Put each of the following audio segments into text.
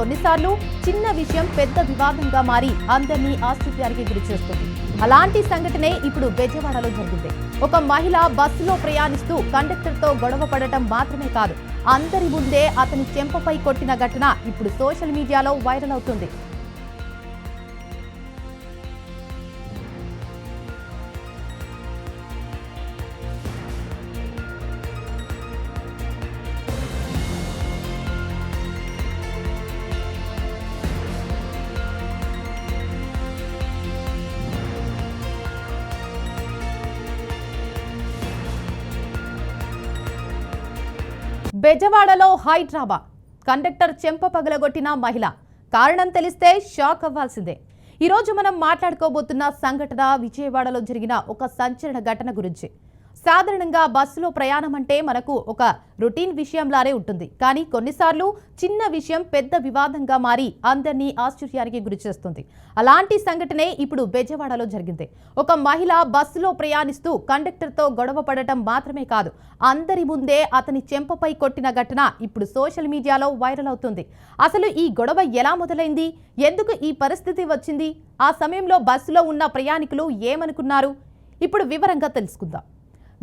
కొన్నిసార్లు చిన్న విషయం పెద్ద వివాదంగా మారి అందరినీ ఆశ్చర్యానికి గురిచేస్తుంది. అలాంటి సంఘటనే ఇప్పుడు బెజవాడలో జరిగింది. ఒక మహిళ బస్సులో ప్రయాణిస్తూ కండక్టర్తో గొడవ పడటం మాత్రమే కాదు, అందరి ముందే అతని చెంపపై కొట్టిన ఘటన ఇప్పుడు సోషల్ మీడియాలో వైరల్ అవుతుంది. బెజవాడలో హై డ్రామా. కండక్టర్ చెంప పగలగొట్టిన మహిళ. కారణం తెలిస్తే షాక్ అవ్వాల్సిందే. ఈరోజు మనం మాట్లాడుకోబోతున్న సంఘటన విజయవాడలో జరిగిన ఒక సంచలన ఘటన గురించి. సాధారణంగా బస్సులో ప్రయాణం అంటే మనకు ఒక రొటీన్ విషయంలానే ఉంటుంది. కానీ కొన్నిసార్లు చిన్న విషయం పెద్ద వివాదంగా మారి అందరినీ ఆశ్చర్యానికి గురిచేస్తుంది. అలాంటి సంఘటనే ఇప్పుడు బెజవాడలో జరిగింది. ఒక మహిళ బస్సులో ప్రయాణిస్తూ కండక్టర్తో గొడవ పడటం మాత్రమే కాదు, అందరి ముందే అతని చెంపపై కొట్టిన ఘటన ఇప్పుడు సోషల్ మీడియాలో వైరల్ అవుతుంది. అసలు ఈ గొడవ ఎలా మొదలైంది? ఎందుకు ఈ పరిస్థితి వచ్చింది? ఆ సమయంలో బస్సులో ఉన్న ప్రయాణికులు ఏమనుకున్నారు? ఇప్పుడు వివరంగా తెలుసుకుందాం.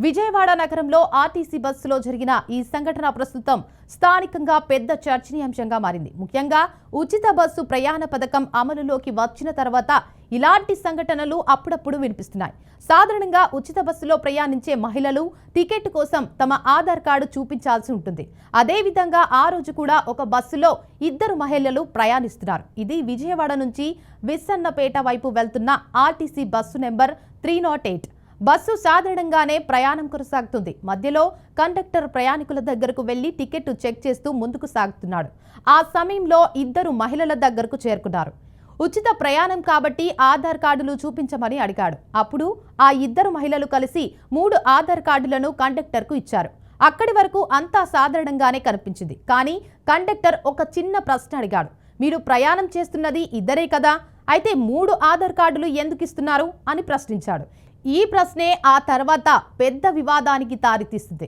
విజయవాడ నగరంలో ఆర్టీసీ బస్సులో జరిగిన ఈ సంఘటన ప్రస్తుతం స్థానికంగా పెద్ద చర్చనీయాంశంగా మారింది. ముఖ్యంగా ఉచిత బస్సు ప్రయాణ పథకం అమలులోకి వచ్చిన తర్వాత ఇలాంటి సంఘటనలు అప్పుడప్పుడు వినిపిస్తున్నాయి. సాధారణంగా ఉచిత బస్సులో ప్రయాణించే మహిళలు టికెట్ కోసం తమ ఆధార్ కార్డు చూపించాల్సి ఉంటుంది. అదేవిధంగా ఆ రోజు కూడా ఒక బస్సులో ఇద్దరు మహిళలు ప్రయాణిస్తున్నారు. ఇది విజయవాడ నుంచి విస్సన్నపేట వైపు వెళ్తున్న ఆర్టీసీ బస్సు నెంబర్ 308. బస్సు సాధారణంగానే ప్రయాణం కొనసాగుతుంది. మధ్యలో కండక్టర్ ప్రయాణికుల దగ్గరకు వెళ్లి టికెట్ చెక్ చేస్తూ ముందుకు సాగుతున్నాడు. ఆ సమయంలో ఇద్దరు మహిళల దగ్గరకు చేరుకున్నారు. ఉచిత ప్రయాణం కాబట్టి ఆధార్ కార్డులు చూపించమని అడిగాడు. అప్పుడు ఆ ఇద్దరు మహిళలు కలిసి 3 ఆధార్ కార్డులను కండక్టర్కు ఇచ్చారు. అక్కడి వరకు అంతా సాధారణంగానే కనిపించింది. కానీ కండక్టర్ ఒక చిన్న ప్రశ్న అడిగాడు. మీరు ప్రయాణం చేస్తున్నది ఇద్దరే కదా, అయితే 3 ఆధార్ కార్డులు ఎందుకు ఇస్తున్నారు అని ప్రశ్నించాడు. ఈ ప్రశ్నే ఆ తర్వాత పెద్ద వివాదానికి దారితీస్తుంది.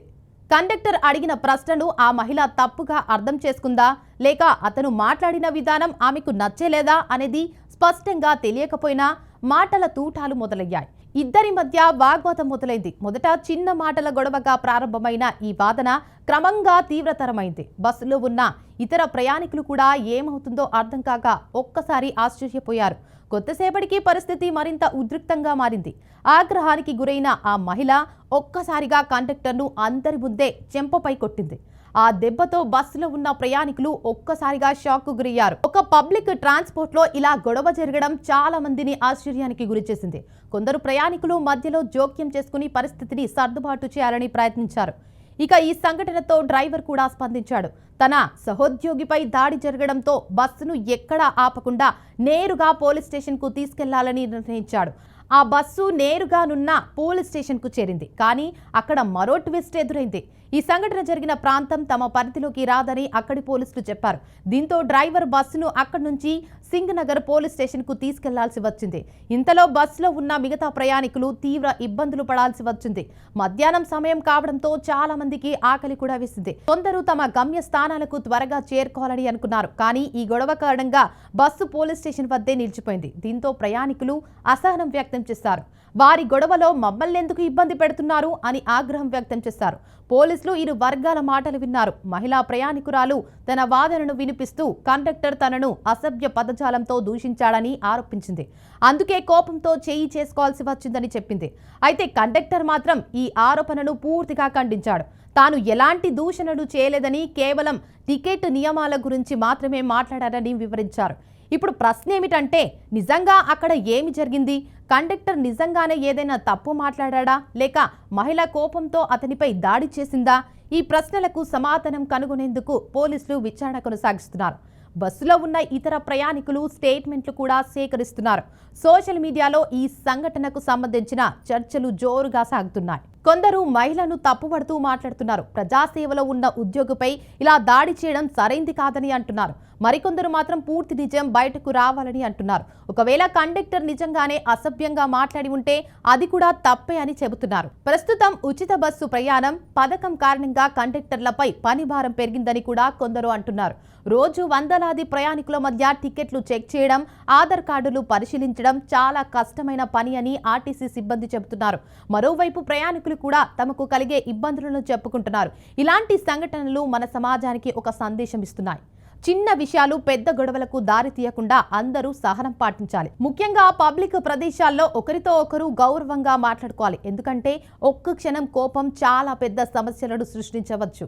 కండక్టర్ అడిగిన ప్రశ్నను ఆ మహిళ తప్పుగా అర్థం చేసుకుందా, లేక అతను మాట్లాడిన విధానం ఆమెకు నచ్చలేదా అనేది స్పష్టంగా తెలియకపోయినా మాటల తూటాలు మొదలయ్యాయి. ఇద్దరి మధ్య వాగ్వాదం మొదలైంది. మొదట చిన్న మాటల గొడవగా ప్రారంభమైన ఈ వాదన క్రమంగా తీవ్రతరమైంది. బస్సులో ఉన్న ఇతర ప్రయాణికులు కూడా ఏమవుతుందో అర్థం కాక ఒక్కసారి ఆశ్చర్యపోయారు. కొద్దిసేపటికి పరిస్థితి మరింత ఉద్రిక్తంగా మారింది. ఆగ్రహానికి గురైన ఆ మహిళ ఒక్కసారిగా కండక్టర్ను అందరి ముందే చెంపపై కొట్టింది. ఆ దెబ్బతో బస్సులో ఉన్న ప్రయాణికులు ఒక్కసారిగా షాక్ కు గురయ్యారు. ఒక పబ్లిక్ ట్రాన్స్పోర్ట్ లో ఇలా గొడవ జరగడం చాలా మందిని ఆశ్చర్యానికి గురిచేసింది. కొందరు ప్రయాణికులు మధ్యలో జోక్యం చేసుకుని పరిస్థితిని సర్దుబాటు చేయాలని ప్రయత్నించారు. ఇక ఈ సంఘటనతో డ్రైవర్ కూడా స్పందించాడు. తన సహోద్యోగిపై దాడి జరగడంతో బస్సును ఎక్కడా ఆపకుండా నేరుగా పోలీస్ స్టేషన్కు తీసుకెళ్లాలని నిర్ణయించాడు. ఆ బస్సు నేరుగానున్న పోలీస్ స్టేషన్కు చేరింది. కానీ అక్కడ మరో ట్విస్ట్ ఎదురైంది. ఈ సంఘటన జరిగిన ప్రాంతం తమ పరిధిలోకి రాదని అక్కడి పోలీసులు చెప్పారు. దీంతో డ్రైవర్ బస్సును అక్కడి నుంచి సింగనగర్ పోలీస్ స్టేషన్కు తీసుకెళ్లాల్సి వచ్చింది. ఇంతలో బస్సులో ఉన్న మిగతా ప్రయాణికులు తీవ్ర ఇబ్బందులు పడాల్సి వచ్చింది. మధ్యాహ్నం సమయం కావడంతో చాలా మందికి ఆకలి కూడా వేసింది. కొందరు తమ గమ్య స్థానాలకు త్వరగా చేరుకోవాలని అనుకున్నారు. కానీ ఈ గొడవ కారణంగా బస్సు పోలీస్ స్టేషన్ వద్దే నిలిచిపోయింది. దీంతో ప్రయాణికులు అసహనం వ్యక్తం చేశారు. వారి గొడవలో మమ్మల్ని ఎందుకు ఇబ్బంది పెడుతున్నారు అని ఆగ్రహం వ్యక్తం చేశారు. పోలీసులు ఇరు వర్గాల మాటలు విన్నారు. మహిళా ప్రయాణికురాలు తన వాదనను వినిపిస్తూ కండక్టర్ తనను అసభ్య పదజాలంతో దూషించాడని ఆరోపించింది. అందుకే కోపంతో చేయి చేసుకోవాల్సి వచ్చిందని చెప్పింది. అయితే కండక్టర్ మాత్రం ఈ ఆరోపణను పూర్తిగా ఖండించాడు. తాను ఎలాంటి దూషణలు చేయలేదని, కేవలం టికెట్ నియమాల గురించి మాత్రమే మాట్లాడారని వివరించారు. ఇప్పుడు ప్రశ్న ఏమిటంటే, నిజంగా అక్కడ ఏమి జరిగింది? కండక్టర్ నిజంగానే ఏదైనా తప్పు మాట్లాడా, లేక మహిళ కోపంతో అతనిపై దాడి చేసిందా? ఈ ప్రశ్నలకు సమాధానం కనుగొనేందుకు పోలీసులు విచారణ కొనసాగిస్తున్నారు. బస్సులో ఉన్న ఇతర ప్రయాణికులు స్టేట్మెంట్లు కూడా సేకరిస్తున్నారు. సోషల్ మీడియాలో ఈ సంఘటనకు సంబంధించిన చర్చలు జోరుగా సాగుతున్నాయి. కొందరు మహిళను తప్పుపడుతూ మాట్లాడుతున్నారు. ప్రజాసేవలో ఉన్న ఉద్యోగిపై ఇలా దాడి చేయడం సరైంది కాదని అంటున్నారు. మరికొందరు మాత్రం పూర్తి నిజం బయటకు రావాలని అంటున్నారు. ఒకవేళ కండక్టర్ నిజంగానే అసభ్యంగా మాట్లాడి ఉంటే అది కూడా తప్పే అని చెబుతున్నారు. ప్రస్తుతం ఉచిత బస్సు ప్రయాణం పథకం కారణంగా కండక్టర్లపై పని భారం పెరిగిందని కూడా కొందరు అంటున్నారు. రోజు వందలాది ప్రయాణికుల మధ్య టికెట్లు చెక్ చేయడం, ఆధార్ కార్డులు పరిశీలించడం చాలా కష్టమైన పని అని ఆర్టీసీ సిబ్బంది చెబుతున్నారు. మరోవైపు ప్రయాణికులు కూడా తమకు కలిగే ఇబ్బందులను చెప్పుకుంటున్నారు. ఇలాంటి సంఘటనలు మన సమాజానికి ఒక సందేశం ఇస్తున్నాయి. చిన్న విషయాలు పెద్ద గొడవలకు దారి తీయకుండా అందరూ సహనం పాటించాలి. ముఖ్యంగా పబ్లిక్ ప్రదేశాల్లో ఒకరితో ఒకరు గౌరవంగా మాట్లాడుకోవాలి. ఎందుకంటే ఒక్క క్షణం కోపం చాలా పెద్ద సమస్యలను సృష్టించవచ్చు.